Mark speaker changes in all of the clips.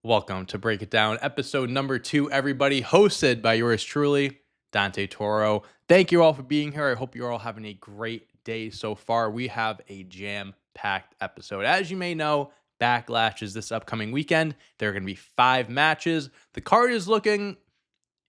Speaker 1: Welcome to Break It Down, episode number 2, everybody, hosted by yours truly, Dante Toro. Thank you all for being here. I hope you're all having a great day so far. We have a jam-packed episode. As you may know, Backlash is this upcoming weekend. There are going to be 5 matches. The card is looking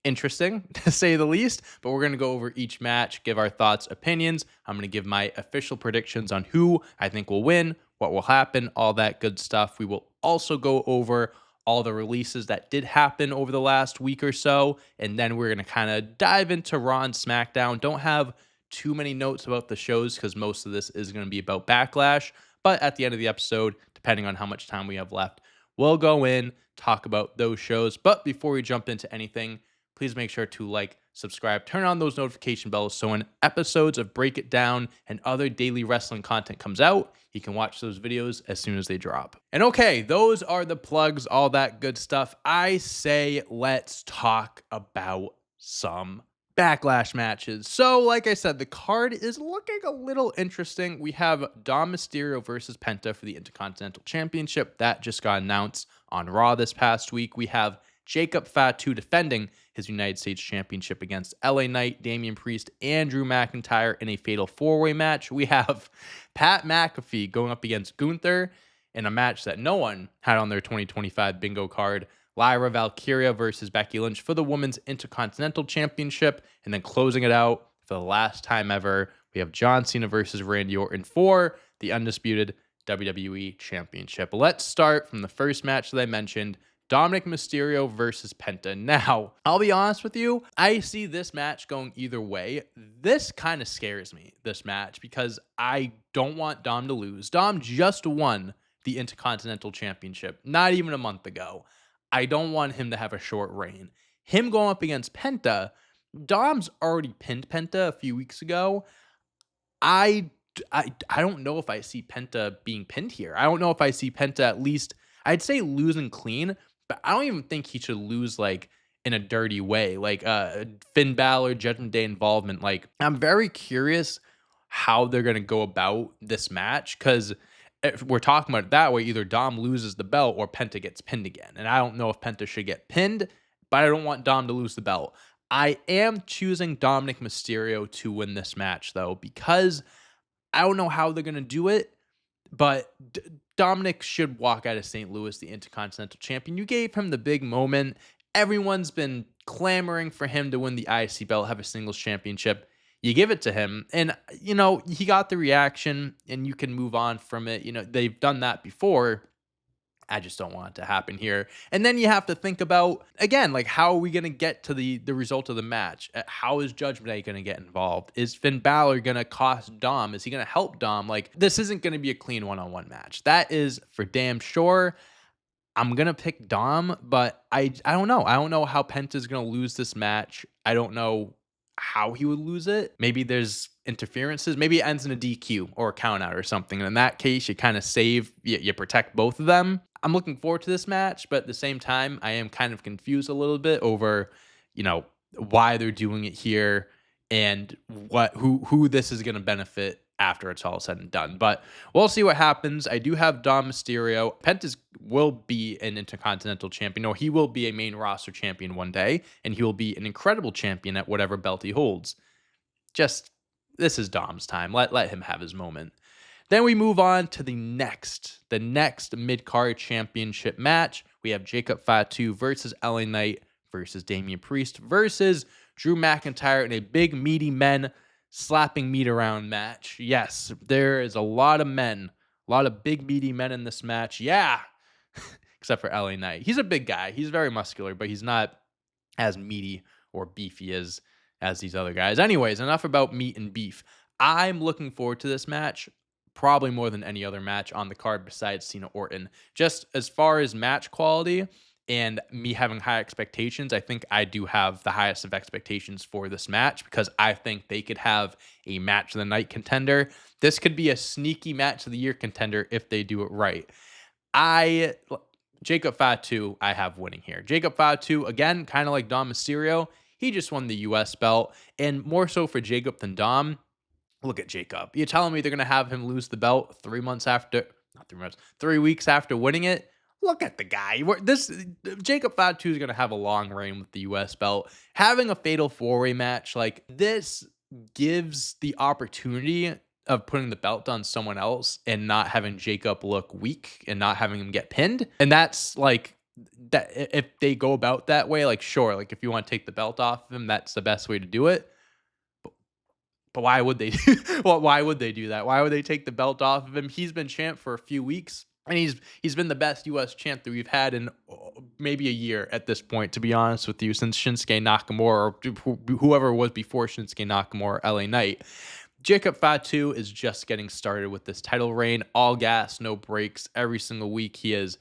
Speaker 1: interesting, to say the least, but we're going to go over each match, give our thoughts, opinions. I'm going to give my official predictions on who I think will win, what will happen, all that good stuff. We will also go over all the releases that did happen over the last week or so, and then we're going to kind of dive into Raw and SmackDown. Don't have too many notes about the shows because most of this is going to be about Backlash, but at the end of the episode, depending on how much time we have left, we'll go in, talk about those shows. But before we jump into anything, please make sure to like, subscribe, turn on those notification bells so when episodes of Break It Down and other daily wrestling content comes out, you can watch those videos as soon as they drop. And okay, those are the plugs, all that good stuff. I say let's talk about some Backlash matches. So, like I said, the card is looking a little interesting. We have Dom Mysterio versus Penta for the Intercontinental Championship. That just got announced on Raw this past week. We have Jacob Fatu defending his United States Championship against LA Knight, Damian Priest, and Drew McIntyre in a fatal 4-way match. We have Pat McAfee going up against Gunther in a match that no one had on their 2025 bingo card. Lyra Valkyria versus Becky Lynch for the Women's Intercontinental Championship. And then closing it out for the last time ever, we have John Cena versus Randy Orton for the undisputed WWE Championship. Let's start from the first match that I mentioned, Dominic Mysterio versus Penta. Now, I'll be honest with you, I see this match going either way. This kind of scares me, this match, because I don't want Dom to lose. Dom just won the Intercontinental Championship not even a month ago. I don't want him to have a short reign. Him going up against Penta, Dom's already pinned Penta a few weeks ago. I don't know if I see Penta being pinned here. I don't know if I see Penta at least, I'd say losing clean, but I don't even think he should lose like in a dirty way, like Finn Balor, Judgment Day involvement. Like, I'm very curious how they're going to go about this match, because if we're talking about it that way, either Dom loses the belt or Penta gets pinned again. And I don't know if Penta should get pinned, but I don't want Dom to lose the belt. I am choosing Dominic Mysterio to win this match, though, because I don't know how they're going to do it, but Dominic should walk out of St. Louis the Intercontinental Champion. You gave him the big moment. Everyone's been clamoring for him to win the IC belt, have a singles championship. You give it to him, and, you know, he got the reaction, and you can move on from it. You know, they've done that before. I just don't want it to happen here. And then you have to think about, again, like, how are we going to get to the result of the match? How is Judgment Day going to get involved? Is Finn Balor going to cost Dom? Is he going to help Dom? Like, this isn't going to be a clean one-on-one match. That is for damn sure. I'm going to pick Dom, but I don't know. I don't know how Penta's going to lose this match. I don't know how he would lose it. Maybe there's interferences. Maybe it ends in a DQ or a count out or something. And in that case, you kind of save, you protect both of them. I'm looking forward to this match, but at the same time, I am kind of confused a little bit over, you know, why they're doing it here and who this is going to benefit after it's all said and done. But we'll see what happens. I do have Dom Mysterio. Penta will be an Intercontinental Champion, or he will be a main roster champion one day, and he will be an incredible champion at whatever belt he holds. Just, this is Dom's time. Let him have his moment. Then we move on to the next mid-card championship match. We have Jacob Fatu versus LA Knight versus Damian Priest versus Drew McIntyre in a big meaty men slapping meat around match. Yes, there is a lot of men, a lot of big meaty men in this match. Yeah, except for LA Knight. He's a big guy. He's very muscular, but he's not as meaty or beefy as these other guys. Anyways, enough about meat and beef. I'm looking forward to this match, probably more than any other match on the card besides Cena Orton. Just as far as match quality and me having high expectations, I think I do have the highest of expectations for this match, because I think they could have a match of the night contender. This could be a sneaky match of the year contender if they do it right. Jacob Fatu, I have winning here. Jacob Fatu, again, kind of like Dom Mysterio, he just won the US belt, and more so for Jacob than Dom. Look at Jacob. You're telling me they're going to have him lose the belt 3 weeks after winning it? Look at the guy. This Jacob Fatu is going to have a long reign with the US belt. Having a fatal four-way match like this gives the opportunity of putting the belt on someone else and not having Jacob look weak and not having him get pinned. And that's like that if they go about that way, like sure, like if you want to take the belt off of him, that's the best way to do it. But why would they well, why would they do that? Why would they take the belt off of him? He's been champ for a few weeks. And he's been the best US champ that we've had in maybe a year at this point, to be honest with you, since Shinsuke Nakamura or whoever was before Shinsuke Nakamura, LA Knight. Jacob Fatu is just getting started with this title reign. All gas, no breaks. Every single week he is.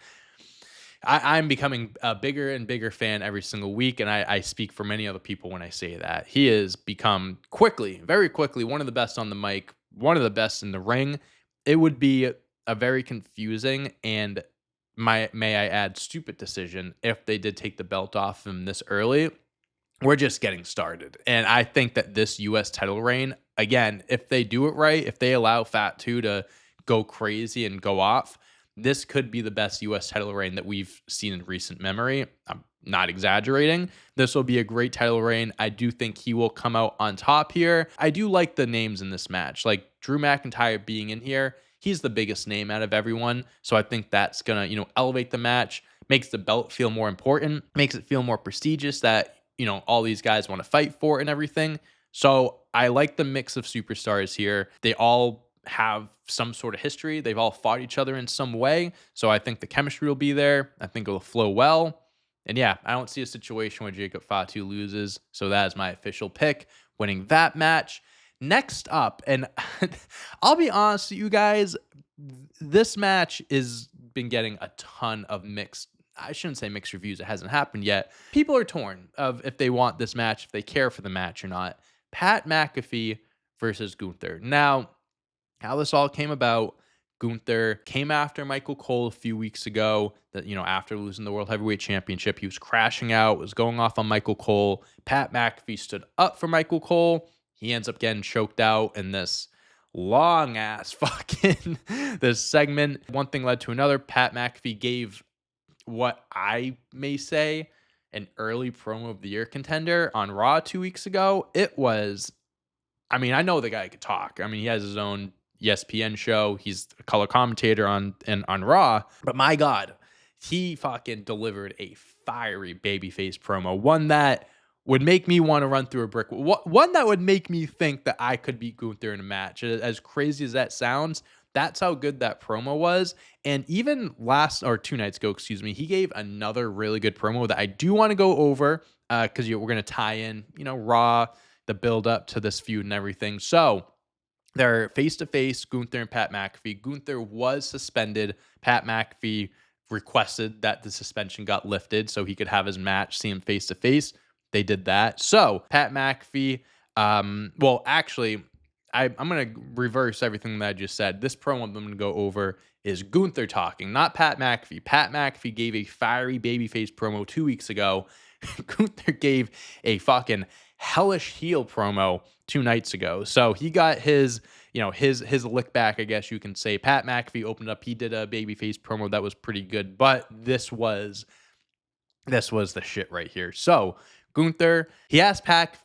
Speaker 1: I'm becoming a bigger and bigger fan every single week, and I speak for many other people when I say that. He has become quickly, very quickly, one of the best on the mic, one of the best in the ring. It would be a very confusing and may I add stupid decision if they did take the belt off him this early. We're just getting started. And I think that this US title reign, again, if they do it right, if they allow Fatu to go crazy and go off, this could be the best US title reign that we've seen in recent memory. I'm not exaggerating. This will be a great title reign. I do think he will come out on top here. I do like the names in this match. Like Drew McIntyre being in here, he's the biggest name out of everyone. So I think that's going to, elevate the match, makes the belt feel more important, makes it feel more prestigious that, all these guys want to fight for and everything. So I like the mix of superstars here. They all have some sort of history. They've all fought each other in some way. So I think the chemistry will be there. I think it'll flow well. And yeah, I don't see a situation where Jacob Fatu loses. So that is my official pick, winning that match. Next up, and I'll be honest with you guys, this match has been getting a ton of I shouldn't say mixed reviews. It hasn't happened yet. People are torn of if they want this match, if they care for the match or not. Pat McAfee versus Gunther. Now, how this all came about, Gunther came after Michael Cole a few weeks ago, that, after losing the World Heavyweight Championship, he was crashing out, was going off on Michael Cole. Pat McAfee stood up for Michael Cole. He ends up getting choked out in this long ass this segment. One thing led to another. Pat McAfee gave what I may say an early promo of the year contender on Raw 2 weeks ago. It was, I know the guy could talk. He has his own ESPN show. He's a color commentator on Raw. But my God, he fucking delivered a fiery babyface promo. One that would make me want to run through a brick wall. One that would make me think that I could beat Gunther in a match. As crazy as that sounds, that's how good that promo was. And even 2 nights ago, he gave another really good promo that I do want to go over because we're going to tie in, Raw, the build up to this feud and everything. So they're face-to-face, Gunther and Pat McAfee. Gunther was suspended. Pat McAfee requested that the suspension got lifted so he could have his match, see him face-to-face. They did that. So Pat McAfee, I'm going to reverse everything that I just said. This promo I'm going to go over is Gunther talking, not Pat McAfee. Pat McAfee gave a fiery babyface promo 2 weeks ago. Gunther gave a fucking hellish heel promo 2 nights ago. So he got his lick back, I guess you can say. Pat McAfee opened up. He did a babyface promo that was pretty good, but this was the shit right here. So Gunther, he asked Pat,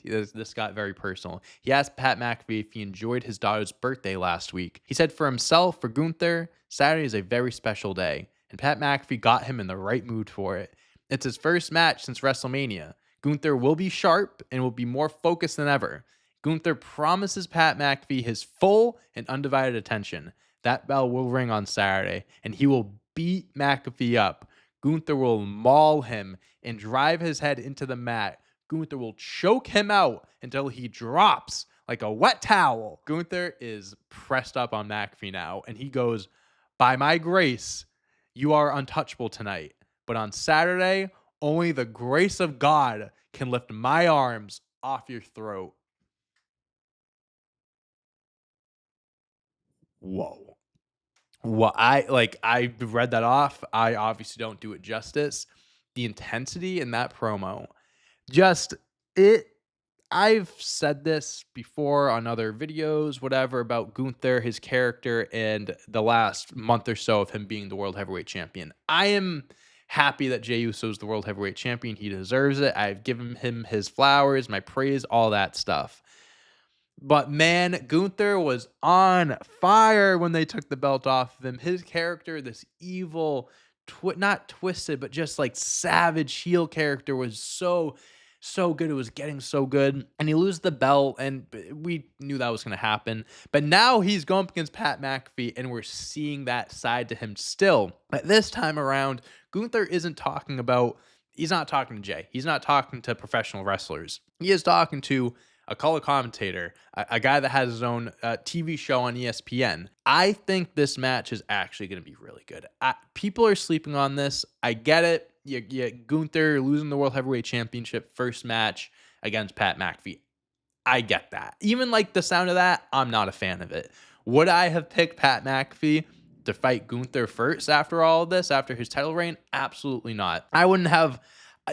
Speaker 1: this got very personal. He asked Pat McAfee if he enjoyed his daughter's birthday last week. He said for himself, for Gunther, Saturday is a very special day, and Pat McAfee got him in the right mood for it. It's his first match since WrestleMania. Gunther will be sharp and will be more focused than ever. Gunther promises Pat McAfee his full and undivided attention. That bell will ring on Saturday, and he will beat McAfee up. Gunther will maul him and drive his head into the mat. Gunther will choke him out until he drops like a wet towel. Gunther is pressed up on McAfee now, and he goes, "By my grace, you are untouchable tonight. But on Saturday, only the grace of God can lift my arms off your throat." Whoa. Well, I read that off. I obviously don't do it justice. The intensity in that promo, just it. I've said this before on other videos, whatever, about Gunther, his character, and the last month or so of him being the World Heavyweight Champion. I am happy that Jey Uso is the World Heavyweight Champion. He deserves it. I've given him his flowers, my praise, all that stuff. But man, Gunther was on fire when they took the belt off of him. His character, this evil, not twisted, but just like savage heel character, was so good. It was getting so good. And he loses the belt, and we knew that was going to happen. But now he's going up against Pat McAfee, and we're seeing that side to him still. But this time around, Gunther isn't talking about, he's not talking to Jey. He's not talking to professional wrestlers. He is talking to a color commentator, a guy that has his own TV show on ESPN. I think this match is actually going to be really good. People are sleeping on this. I get it. Gunther losing the World Heavyweight Championship first match against Pat McAfee. I get that. Even like the sound of that, I'm not a fan of it. Would I have picked Pat McAfee to fight Gunther first after all of this, after his title reign? Absolutely not. I wouldn't have.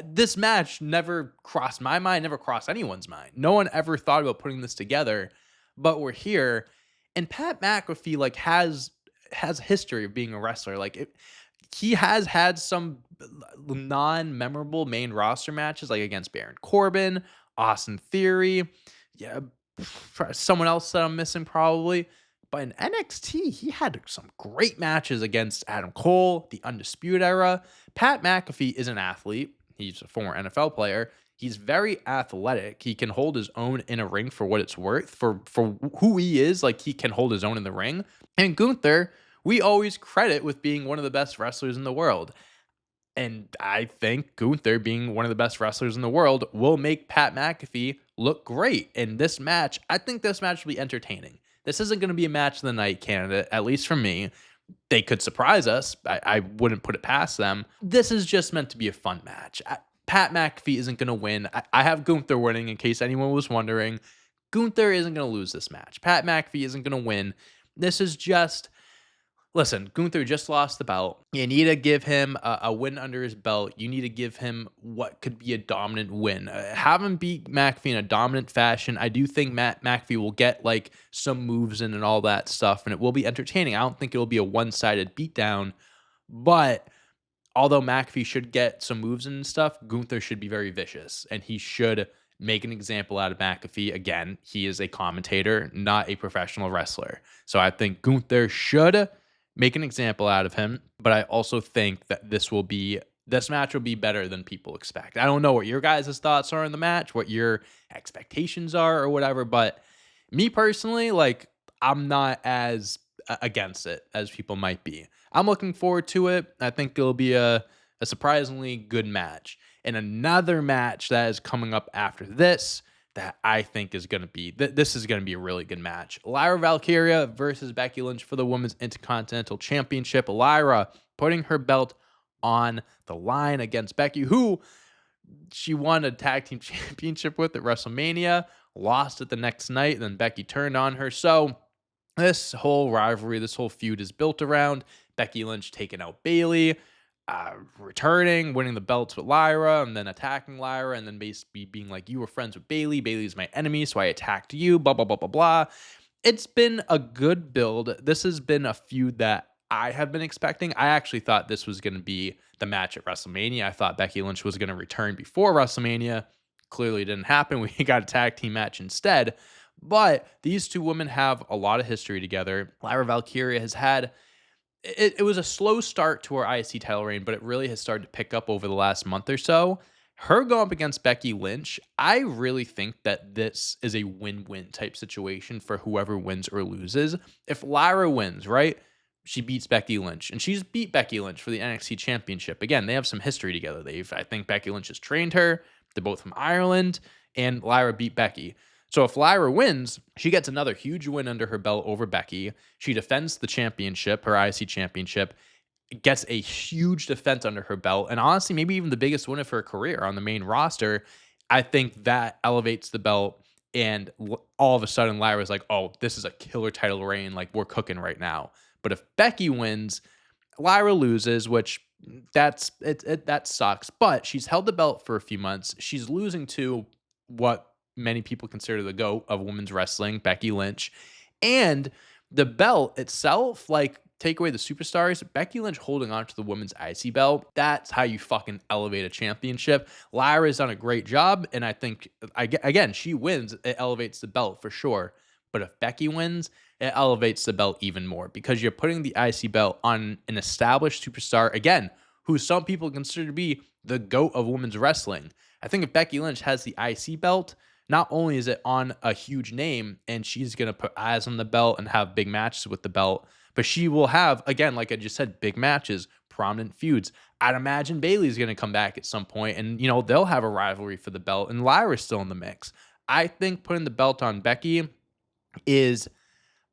Speaker 1: This match never crossed my mind, never crossed anyone's mind. No one ever thought about putting this together, but we're here. And Pat McAfee like has a history of being a wrestler. He has had some non-memorable main roster matches, like against Baron Corbin, Austin Theory, yeah, someone else that I'm missing probably. But in NXT, he had some great matches against Adam Cole, the Undisputed Era. Pat McAfee is an athlete. He's a former NFL player. He's very athletic. He can hold his own in a ring for what it's worth. For who he is, like he can hold his own in the ring. And Gunther, we always credit with being one of the best wrestlers in the world. And I think Gunther being one of the best wrestlers in the world will make Pat McAfee look great. In this match, I think this match will be entertaining. This isn't going to be a match of the night candidate, at least for me. They could surprise us. I wouldn't put it past them. This is just meant to be a fun match. Pat McAfee isn't going to win. I have Gunther winning in case anyone was wondering. Gunther isn't going to lose this match. Pat McAfee isn't going to win. This is just... Listen, Gunther just lost the belt. You need to give him a win under his belt. You need to give him what could be a dominant win. Have him beat McAfee in a dominant fashion. I do think McAfee will get like some moves in and all that stuff, and it will be entertaining. I don't think it will be a one-sided beatdown, but although McAfee should get some moves in and stuff, Gunther should be very vicious, and he should make an example out of McAfee. Again, he is a commentator, not a professional wrestler. So I think Gunther should make an example out of him, but I also think that this match will be better than people expect. I don't know what your guys' thoughts are on the match, what your expectations are or whatever, but me personally, like, I'm not as against it as people might be. I'm looking forward to it. I think it'll be a surprisingly good match. And another match that is coming up after this that I think is going to be, this is going to be a really good match. Lyra Valkyria versus Becky Lynch for the Women's Intercontinental Championship. Lyra putting her belt on the line against Becky, who she won a tag team championship with at WrestleMania, lost it the next night, then Becky turned on her. So this whole rivalry, this whole feud is built around Becky Lynch taking out Bayley, returning, winning the belts with Lyra, and then attacking Lyra, and then basically being like, you were friends with Bayley. Bayley's my enemy, so I attacked you, blah, blah, blah, blah, blah. It's been a good build. This has been a feud that I have been expecting. I actually thought this was going to be the match at WrestleMania. I thought Becky Lynch was going to return before WrestleMania. Clearly didn't happen. We got a tag team match instead. But these two women have a lot of history together. Lyra Valkyria has had... It was a slow start to her IC title reign, but it really has started to pick up over the last month or so. Her going up against Becky Lynch, I really think that this is a win-win type situation for whoever wins or loses. If Lyra wins, right, she beats Becky Lynch, and she's beat Becky Lynch for the NXT Championship. Again, they have some history together. I think Becky Lynch has trained her. They're both from Ireland, and Lyra beat Becky. So if Lyra wins, she gets another huge win under her belt over Becky. She defends the championship, her IC championship, gets a huge defense under her belt, and honestly, maybe even the biggest win of her career on the main roster. I think that elevates the belt, and all of a sudden, Lyra's like, oh, this is a killer title reign, like, we're cooking right now. But if Becky wins, Lyra loses, which that sucks, but she's held the belt for a few months. She's losing to what many people consider the GOAT of women's wrestling, Becky Lynch. And the belt itself, like, take away the superstars, Becky Lynch holding on to the women's IC belt, that's how you fucking elevate a championship. Lyra's done a great job, and I think, again, she wins, it elevates the belt for sure. But if Becky wins, it elevates the belt even more because you're putting the IC belt on an established superstar, again, who some people consider to be the GOAT of women's wrestling. I think if Becky Lynch has the IC belt, not only is it on a huge name and she's going to put eyes on the belt and have big matches with the belt, but she will have, again, like I just said, big matches, prominent feuds. I'd imagine Bayley's going to come back at some point and, they'll have a rivalry for the belt, and Lyra's still in the mix. I think putting the belt on Becky is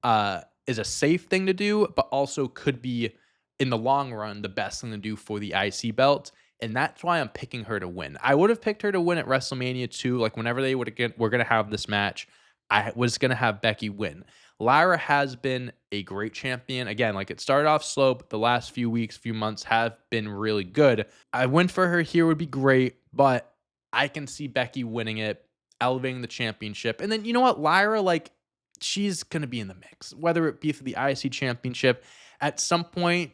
Speaker 1: a safe thing to do, but also could be, in the long run, the best thing to do for the IC belt. And that's why I'm picking her to win. I would have picked her to win at WrestleMania 2. Like, whenever they were going to have this match, I was going to have Becky win. Lyra has been a great champion. Again, like, it started off slow, but the last few weeks, few months have been really good. A win for her here would be great, but I can see Becky winning it, elevating the championship. And then, you know what? Lyra, like, she's going to be in the mix, whether it be for the IC championship. At some point,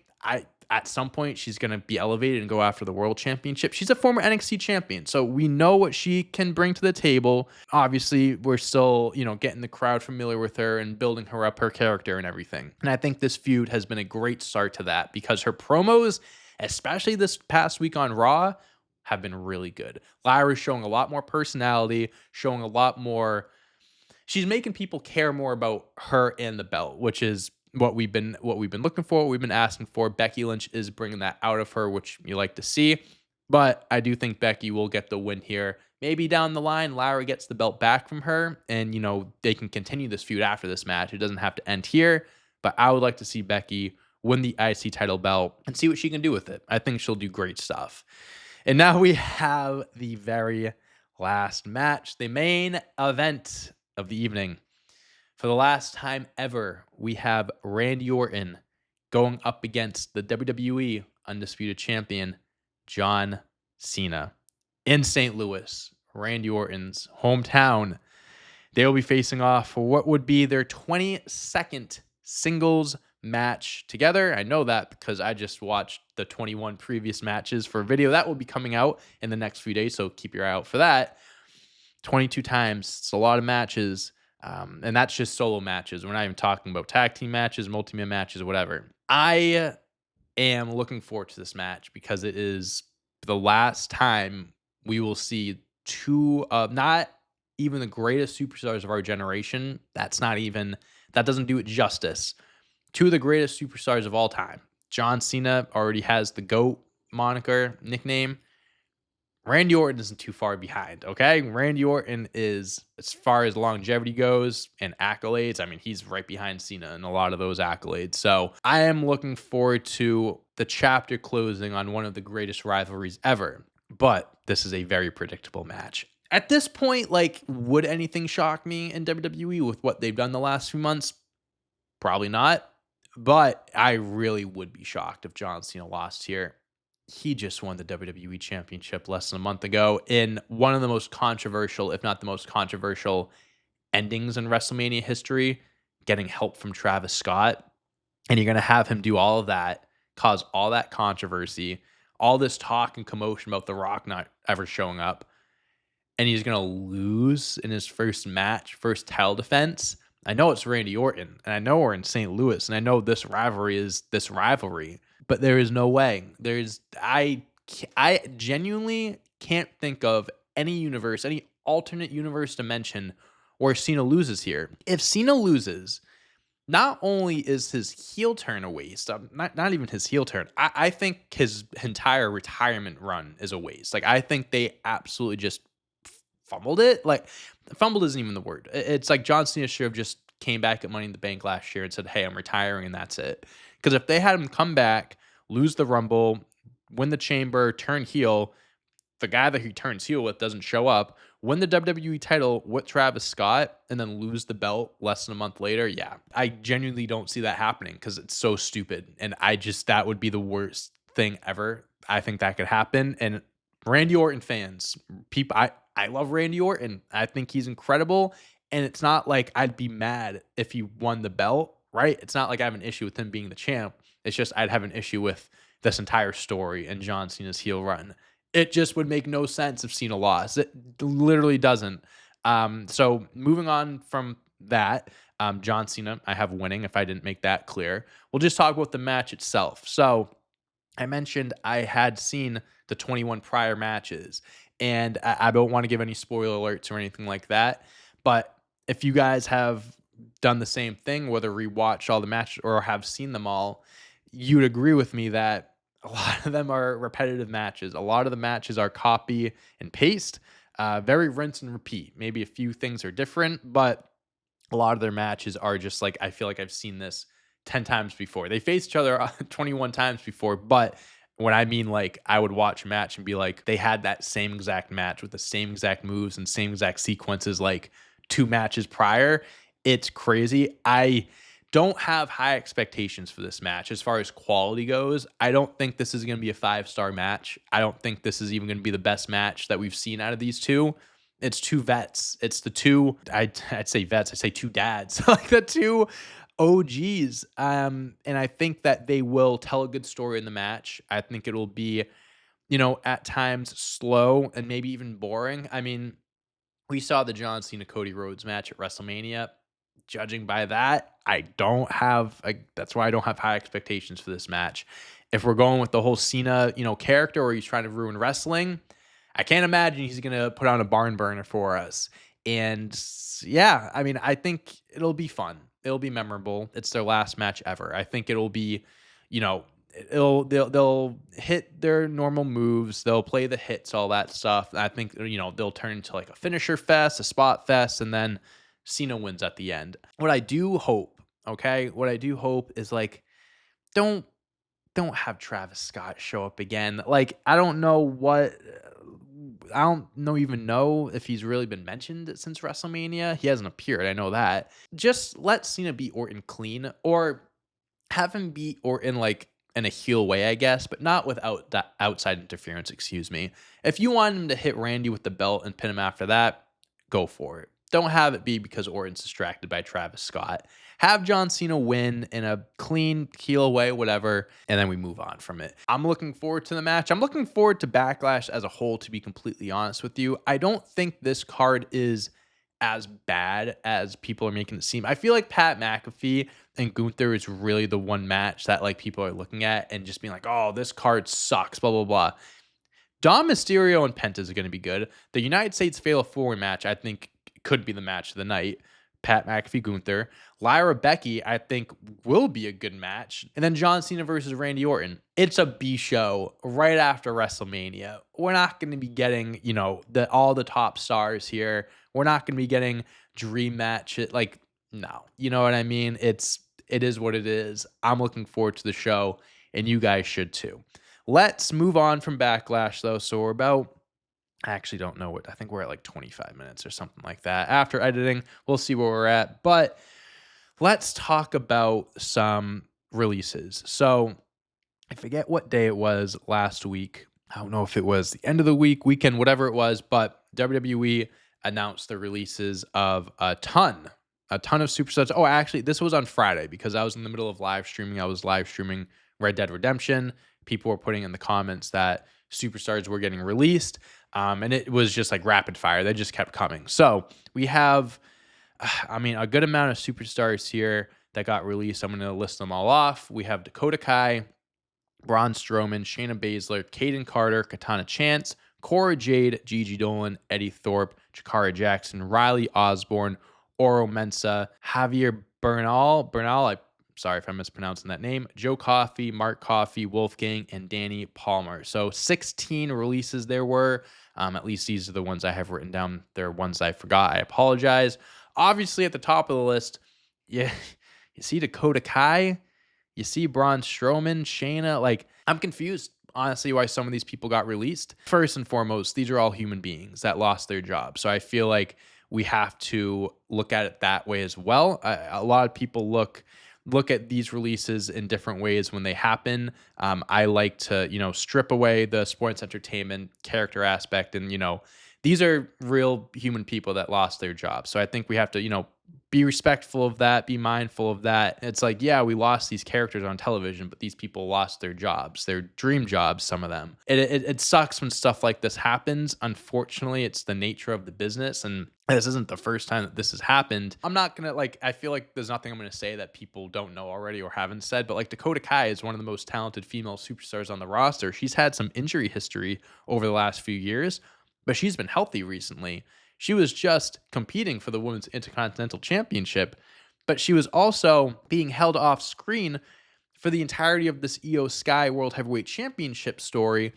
Speaker 1: she's going to be elevated and go after the world championship. She's a former NXT champion, so we know what she can bring to the table. Obviously, we're still, getting the crowd familiar with her and building her up, her character and everything. And I think this feud has been a great start to that because her promos, especially this past week on Raw, have been really good. Lyra's showing a lot more personality, showing a lot more. She's making people care more about her and the belt, which is what we've been looking for, what we've been asking for. Becky Lynch is bringing that out of her, which you like to see. But I do think Becky will get the win here. Maybe down the line, Lyra gets the belt back from her, and they can continue this feud after this match. It doesn't have to end here, but I would like to see Becky win the IC title belt and see what she can do with it. I think she'll do great stuff. And now we have the very last match, the main event of the evening. For the last time ever, we have Randy Orton going up against the WWE Undisputed Champion, John Cena, in St. Louis, Randy Orton's hometown. They will be facing off for what would be their 22nd singles match together. I know that because I just watched the 21 previous matches for a video that will be coming out in the next few days, so keep your eye out for that. 22 times. It's a lot of matches. And that's just solo matches. We're not even talking about tag team matches, multi-man matches, whatever. I am looking forward to this match because it is the last time we will see two of not even the greatest superstars of our generation. That doesn't do it justice. Two of the greatest superstars of all time. John Cena already has the GOAT moniker, nickname. Randy Orton isn't too far behind, okay? Randy Orton is, as far as longevity goes and accolades, I mean, he's right behind Cena in a lot of those accolades. So I am looking forward to the chapter closing on one of the greatest rivalries ever. But this is a very predictable match. At this point, like, would anything shock me in WWE with what they've done the last few months? Probably not. But I really would be shocked if John Cena lost here. He just won the WWE Championship less than a month ago in one of the most controversial, if not the most controversial, endings in WrestleMania history, getting help from Travis Scott. And you're going to have him do all of that, cause all that controversy, all this talk and commotion about The Rock not ever showing up. And he's going to lose in his first match, first title defense. I know it's Randy Orton, and I know we're in St. Louis, and I know this rivalry is this rivalry. But there is no way. I genuinely can't think of any universe, any alternate universe dimension where Cena loses here. If Cena loses, not only is his heel turn a waste, not even his heel turn, I think his entire retirement run is a waste. Like, I think they absolutely just fumbled it. Like, fumbled isn't even the word. It's like John Cena should have just came back at Money in the Bank last year and said, hey, I'm retiring, and that's it. Because if they had him come back, lose the Rumble, win the Chamber, turn heel, the guy that he turns heel with doesn't show up, win the WWE title with Travis Scott, and then lose the belt less than a month later, yeah. I genuinely don't see that happening because it's so stupid. And that would be the worst thing ever. I think that could happen. And Randy Orton fans, people, I love Randy Orton. I think he's incredible. And it's not like I'd be mad if he won the belt, right? It's not like I have an issue with him being the champ. It's just I'd have an issue with this entire story and John Cena's heel run. It just would make no sense if Cena lost. It literally doesn't. So moving on from that, John Cena, I have winning if I didn't make that clear. We'll just talk about the match itself. So I mentioned I had seen the 21 prior matches, and I don't want to give any spoiler alerts or anything like that. But if you guys have done the same thing, whether rewatch all the matches or have seen them all, you'd agree with me that a lot of them are repetitive matches. A lot of the matches are copy and paste, very rinse and repeat. Maybe a few things are different, but a lot of their matches are just like, I feel like I've seen this 10 times before. They faced each other 21 times before, but when I mean like I would watch a match and be like, they had that same exact match with the same exact moves and same exact sequences like 2 matches prior, it's crazy. I don't have high expectations for this match as far as quality goes. I don't think this is going to be a 5-star match. I don't think this is even going to be the best match that we've seen out of these two. It's 2 vets. It's the 2, I'd say vets. I say 2 dads, like the 2 OGs. And I think that they will tell a good story in the match. I think it'll be, at times slow and maybe even boring. I mean, we saw the John Cena Cody Rhodes match at WrestleMania. Judging by that, that's why I don't have high expectations for this match. If we're going with the whole Cena, character, or he's trying to ruin wrestling, I can't imagine he's going to put on a barn burner for us. And yeah, I mean, I think it'll be fun. It'll be memorable. It's their last match ever. I think it'll be, they'll hit their normal moves. They'll play the hits, all that stuff. I think, they'll turn into like a finisher fest, a spot fest, and then Cena wins at the end. What I do hope is like, don't have Travis Scott show up again. Like, I don't even know if he's really been mentioned since WrestleMania. He hasn't appeared. I know that. Just let Cena beat Orton clean, or have him beat Orton like in a heel way, I guess, but not without that outside interference, excuse me. If you want him to hit Randy with the belt and pin him after that, go for it. Don't have it be because Orton's distracted by Travis Scott. Have John Cena win in a clean heel way, whatever, and then we move on from it. I'm looking forward to the match. I'm looking forward to Backlash as a whole, to be completely honest with you. I don't think this card is as bad as people are making it seem. I feel like Pat McAfee and Gunther is really the one match that like people are looking at and just being like, oh, this card sucks, blah, blah, blah. Dom Mysterio and Penta is going to be good. The United States Fatal 4 match, I think, could be the match of the night. Pat McAfee, Gunther. Lyra, Becky, I think will be a good match. And then John Cena versus Randy Orton. It's a B show right after WrestleMania. We're not going to be getting, all the top stars here. We're not going to be getting dream match. No, you know what I mean? It is what it is. I'm looking forward to the show, and you guys should too. Let's move on from Backlash, though. So I actually don't know I think we're at like 25 minutes or something like that. After editing, we'll see where we're at. But let's talk about some releases. So I forget what day it was last week. I don't know if it was the end of the weekend, whatever it was, but WWE announced the releases of a ton of superstars. Oh, actually, this was on Friday because I was in the middle of live streaming. I was live streaming Red Dead Redemption. People were putting in the comments that superstars were getting released. And it was just like rapid fire. They just kept coming. So we have, a good amount of superstars here that got released. I'm going to list them all off. We have Dakota Kai, Braun Strowman, Shayna Baszler, Kaden Carter, Katana Chance, Cora Jade, Gigi Dolan, Eddie Thorpe, Jakara Jackson, Riley Osborne, Oro Mensah, Javier Bernal, sorry if I'm mispronouncing that name, Joe Coffey, Mark Coffey, Wolfgang, and Danny Palmer. So 16 releases there were. At least these are the ones I have written down. There are ones I forgot. I apologize. Obviously, at the top of the list, you see Dakota Kai, you see Braun Strowman, Shayna. Like, I'm confused, honestly, why some of these people got released. First and foremost, these are all human beings that lost their job. So I feel like we have to look at it that way as well. A lot of people look at these releases in different ways when they happen. I like to, strip away the sports entertainment character aspect and, these are real human people that lost their jobs. So I think we have to, be respectful of that, be mindful of that. It's like, yeah, we lost these characters on television, but these people lost their jobs, their dream jobs, some of them. It sucks when stuff like this happens. Unfortunately, it's the nature of the business. And this isn't the first time that this has happened. I'm not going to I feel like there's nothing I'm going to say that people don't know already or haven't said, but like Dakota Kai is one of the most talented female superstars on the roster. She's had some injury history over the last few years, but she's been healthy recently. She was just competing for the Women's Intercontinental Championship, but she was also being held off screen for the entirety of this Io Sky World Heavyweight Championship story,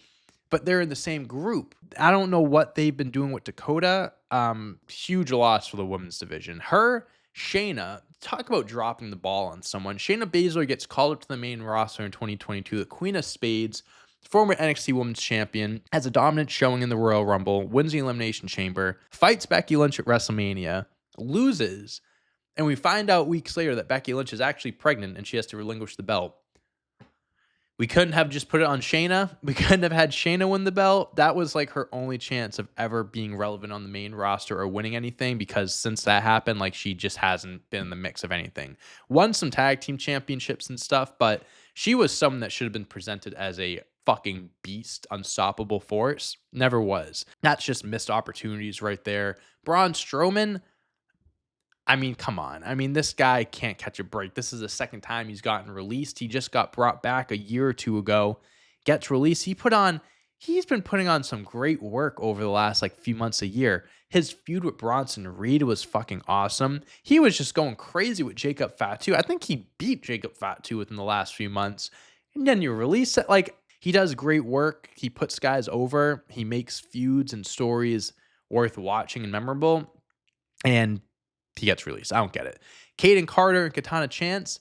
Speaker 1: but they're in the same group. I don't know what they've been doing with Dakota. Huge loss for the women's division. Shayna, talk about dropping the ball on someone. Shayna Baszler gets called up to the main roster in 2022, the Queen of Spades, former NXT Women's Champion, has a dominant showing in the Royal Rumble, wins the Elimination Chamber, fights Becky Lynch at WrestleMania, loses, and we find out weeks later that Becky Lynch is actually pregnant and she has to relinquish the belt. We couldn't have just put it on Shayna. We couldn't have had Shayna win the belt. That was like her only chance of ever being relevant on the main roster or winning anything, because since that happened, like, she just hasn't been in the mix of anything. Won some tag team championships and stuff, but she was someone that should have been presented as a fucking beast, unstoppable force. Never was. That's just missed opportunities right there. Braun Strowman, I mean, come on. I mean, this guy can't catch a break. This is the second time he's gotten released. He just got brought back a year or two ago, gets released. He's been putting on some great work over the last few months, a year. His feud with Bronson Reed was fucking awesome. He was just going crazy with Jacob Fatu. I think he beat Jacob Fatu within the last few months. And then you release it. He does great work. He puts guys over. He makes feuds and stories worth watching and memorable. And he gets released. I don't get it. Kaden Carter and Katana Chance.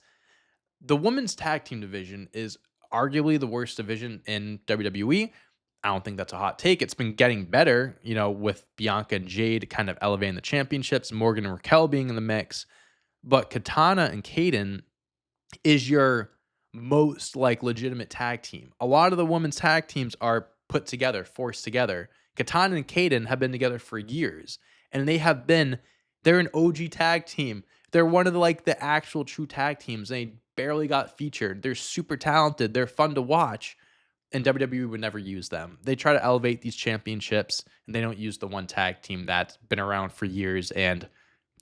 Speaker 1: The women's tag team division is arguably the worst division in WWE. I don't think that's a hot take. It's been getting better, with Bianca and Jade kind of elevating the championships, Morgan and Raquel being in the mix. But Katana and Kaden is your most legitimate tag team. A lot of the women's tag teams are put together, forced together. Katana and Kaden have been together for years, and they're an OG tag team. They're one of the actual true tag teams. They barely got featured. They're super talented. They're fun to watch, and WWE would never use them. They try to elevate these championships, and they don't use the one tag team that's been around for years and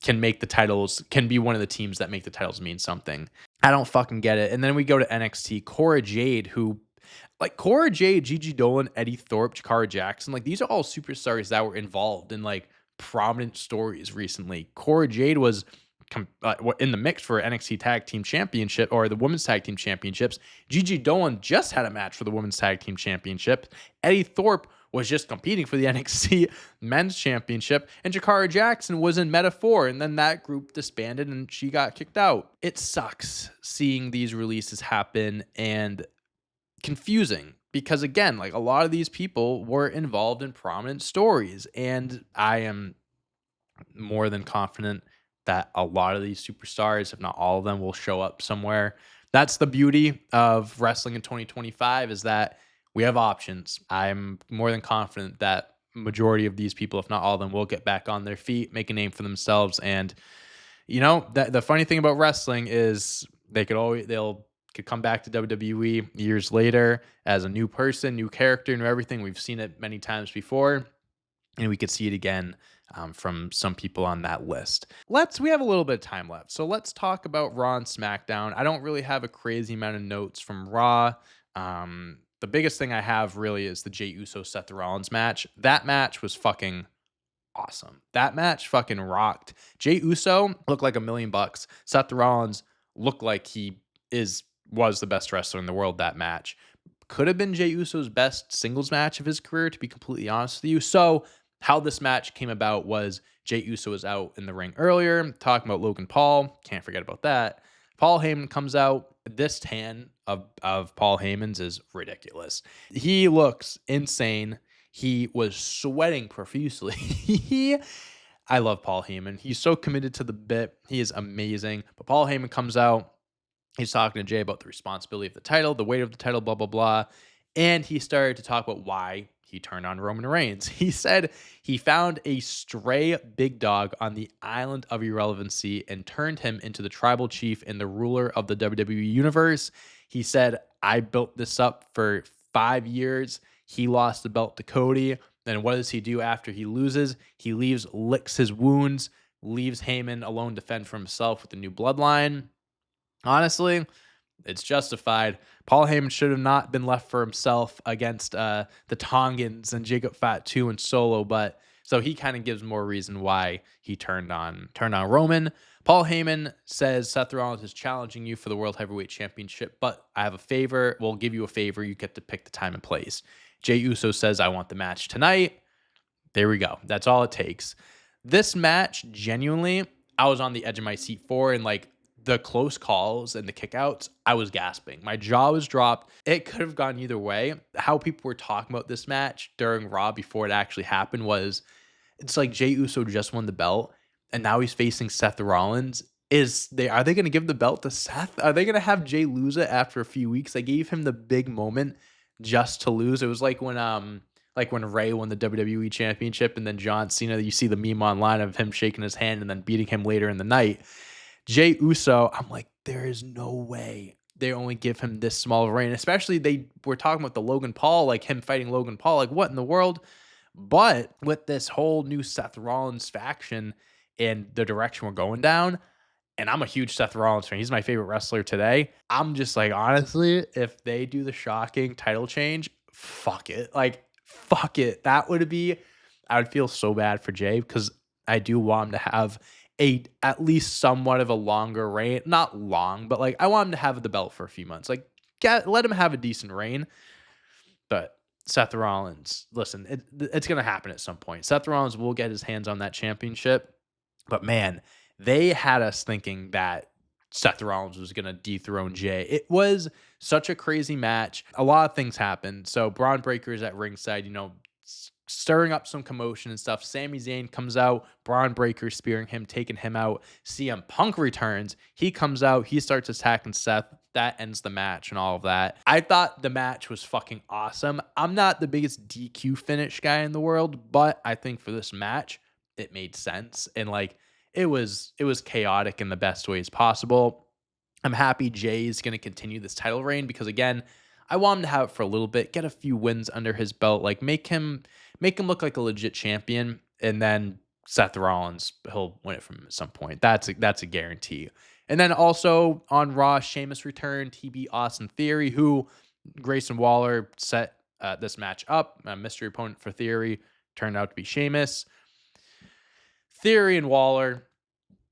Speaker 1: can be one of the teams that make the titles mean something. I don't fucking get it. And then we go to NXT. Cora Jade, Gigi Dolan, Eddie Thorpe, Jakara Jackson, these are all superstars that were involved in prominent stories recently. Cora Jade was in the mix for NXT Tag Team Championship or the Women's Tag Team Championships. Gigi Dolan just had a match for the Women's Tag Team Championship. Eddie Thorpe was just competing for the NXT Men's Championship, and Jakara Jackson was in Meta-4, and then that group disbanded and she got kicked out. It sucks seeing these releases happen, and confusing, because again, a lot of these people were involved in prominent stories, and I am more than confident that a lot of these superstars, if not all of them, will show up somewhere. That's the beauty of wrestling in 2025, is that we have options. I'm more than confident that majority of these people, if not all of them, will get back on their feet, make a name for themselves. And the funny thing about wrestling is they could come back to WWE years later as a new person, new character, new everything. We've seen it many times before, and we could see it again from some people on that list. We have a little bit of time left, so let's talk about Raw and SmackDown. I don't really have a crazy amount of notes from Raw. The biggest thing I have really is the Jey Uso Seth Rollins match. That match was fucking awesome. That match fucking rocked. Jey Uso looked like $1 million. Seth Rollins looked like he was the best wrestler in the world that match. Could have been Jey Uso's best singles match of his career, to be completely honest with you. So how this match came about was Jey Uso was out in the ring earlier, talking about Logan Paul. Can't forget about that. Paul Heyman comes out. This tan of Paul Heyman's is ridiculous. He looks insane. He was sweating profusely. I love Paul Heyman. He's so committed to the bit. He is amazing. But Paul Heyman comes out. He's talking to Jey about the responsibility of the title, the weight of the title, blah, blah, blah. And he started to talk about why he turned on Roman Reigns. He said he found a stray big dog on the island of irrelevancy and turned him into the tribal chief and the ruler of the WWE universe. He said, I built this up for 5 years. He lost the belt to Cody. Then what does he do after he loses? He leaves, licks his wounds, leaves Heyman alone to fend for himself with the new bloodline. Honestly, it's justified. Paul Heyman should have not been left for himself against the Tongans and Jacob Fatu and Solo, but so he kind of gives more reason why he turned on Roman. Paul Heyman says Seth Rollins is challenging you for the World Heavyweight Championship, but I have a favor. We'll give you a favor. You get to pick the time and place. Jey Uso says, I want the match tonight. There we go. That's all it takes. This match, genuinely, I was on the edge of my seat for, and like the close calls and the kickouts, I was gasping. My jaw was dropped. It could have gone either way. How people were talking about this match during Raw before it actually happened was, it's like Jey Uso just won the belt, and now he's facing Seth Rollins. Are they going to give the belt to Seth? Are they going to have Jey lose it after a few weeks? They gave him the big moment just to lose. It was like when Ray won the WWE Championship, and then John Cena, you see the meme online of him shaking his hand and then beating him later in the night. Jey Uso, I'm like, there is no way they only give him this small of a reign. Especially they were talking about the Logan Paul, like him fighting Logan Paul. Like, what in the world? But with this whole new Seth Rollins faction and the direction we're going down, and I'm a huge Seth Rollins fan. He's my favorite wrestler today. I'm just like, honestly, if they do the shocking title change, fuck it. Like, fuck it. I would feel so bad for Jey because I do want him to have at least somewhat of a longer reign. Not long, but like I want him to have the belt for a few months. Like, let him have a decent reign. But Seth Rollins, listen, it's going to happen at some point. Seth Rollins will get his hands on that championship. But man, they had us thinking that Seth Rollins was going to dethrone Jey. It was such a crazy match. A lot of things happened. So Braun Breaker is at ringside, stirring up some commotion and stuff. Sami Zayn comes out, Braun Breaker spearing him, taking him out. CM Punk returns. He comes out, he starts attacking Seth. That ends the match and all of that. I thought the match was fucking awesome. I'm not the biggest DQ finish guy in the world, but I think for this match, it made sense. And like, it was chaotic in the best ways possible. I'm happy Jey's going to continue this title reign because, again, I want him to have it for a little bit, get a few wins under his belt, like make him look like a legit champion, and then Seth Rollins, he'll win it from him at some point. That's a guarantee. And then also on Raw, Sheamus returned. He beat Austin Theory, who Grayson Waller set this match up. A mystery opponent for Theory turned out to be Sheamus. Theory and Waller,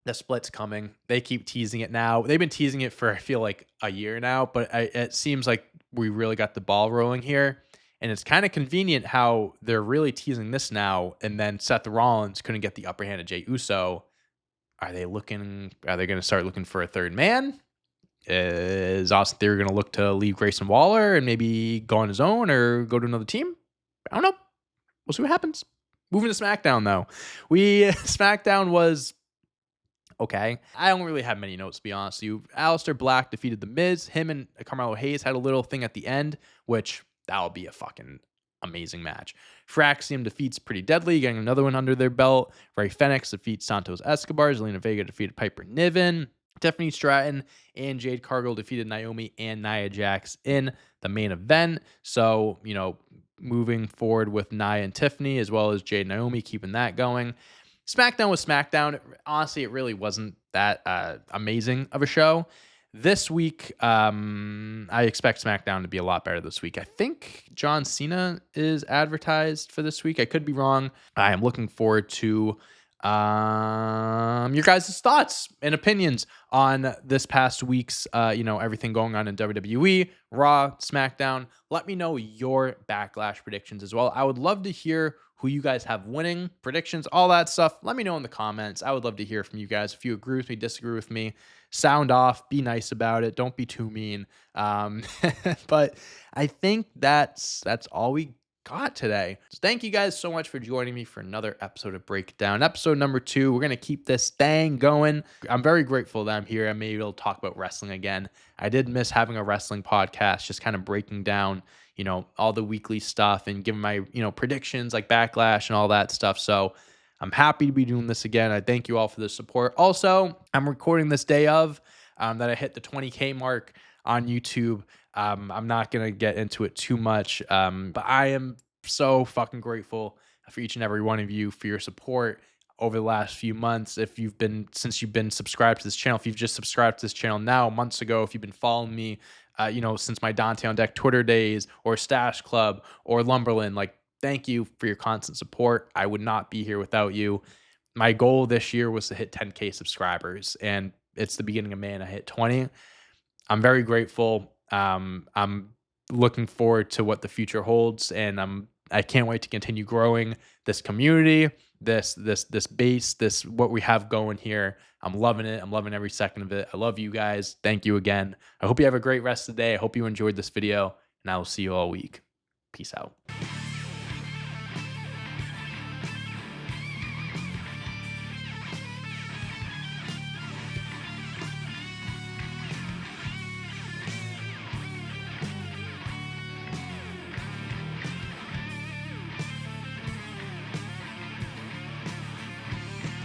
Speaker 1: the split's coming. They keep teasing it now. They've been teasing it for, I feel like, a year now, but it seems like we really got the ball rolling here. And it's kind of convenient how they're really teasing this now, and then Seth Rollins couldn't get the upper hand of Jey Uso. Are they going to start looking for a third man? Is Austin Theory going to look to leave Grayson Waller and maybe go on his own or go to another team? I don't know. We'll see what happens. Moving to SmackDown, though. SmackDown was okay. I don't really have many notes, to be honest with you. Aleister Black defeated The Miz. Him and Carmelo Hayes had a little thing at the end, which that'll be a fucking amazing match. Fraxium defeats Pretty Deadly, getting another one under their belt. Ray Fenix defeats Santos Escobar. Zelina Vega defeated Piper Niven. Tiffany Stratton and Jade Cargill defeated Naomi and Nia Jax in the main event. So, moving forward with Nia and Tiffany, as well as Jade and Naomi, keeping that going. SmackDown was SmackDown. Honestly, it really wasn't that amazing of a show. This week, I expect SmackDown to be a lot better this week. I think John Cena is advertised for this week. I could be wrong. I am looking forward to your guys' thoughts and opinions on this past week's, everything going on in WWE, Raw, SmackDown. Let me know your Backlash predictions as well. I would love to hear who you guys have winning, predictions, all that stuff. Let me know in the comments. I would love to hear from you guys. If you agree with me, disagree with me, sound off, be nice about it. Don't be too mean. But I think that's all we got today. So thank you guys so much for joining me for another episode of Breakdown. Episode number 2. We're going to keep this thing going. I'm very grateful that I'm here. I'm able to talk about wrestling again. I did miss having a wrestling podcast, just kind of breaking down, all the weekly stuff and giving my, predictions like Backlash and all that stuff. So I'm happy to be doing this again. I thank you all for the support. Also, I'm recording this day of that I hit the 20K mark on YouTube. I'm not going to get into it too much, but I am so fucking grateful for each and every one of you for your support over the last few months. Since you've been subscribed to this channel, if you've just subscribed to this channel now, months ago, if you've been following me, since my Dante on Deck Twitter days or Stash Club or Lumberland, like, thank you for your constant support. I would not be here without you. My goal this year was to hit 10K subscribers, and it's the beginning of May and I hit 20. I'm very grateful. I'm looking forward to what the future holds, and I can't wait to continue growing this community, this base, this what we have going here. I'm loving it. I'm loving every second of it. I love you guys. Thank you again. I hope you have a great rest of the day. I hope you enjoyed this video, and I will see you all week. Peace out.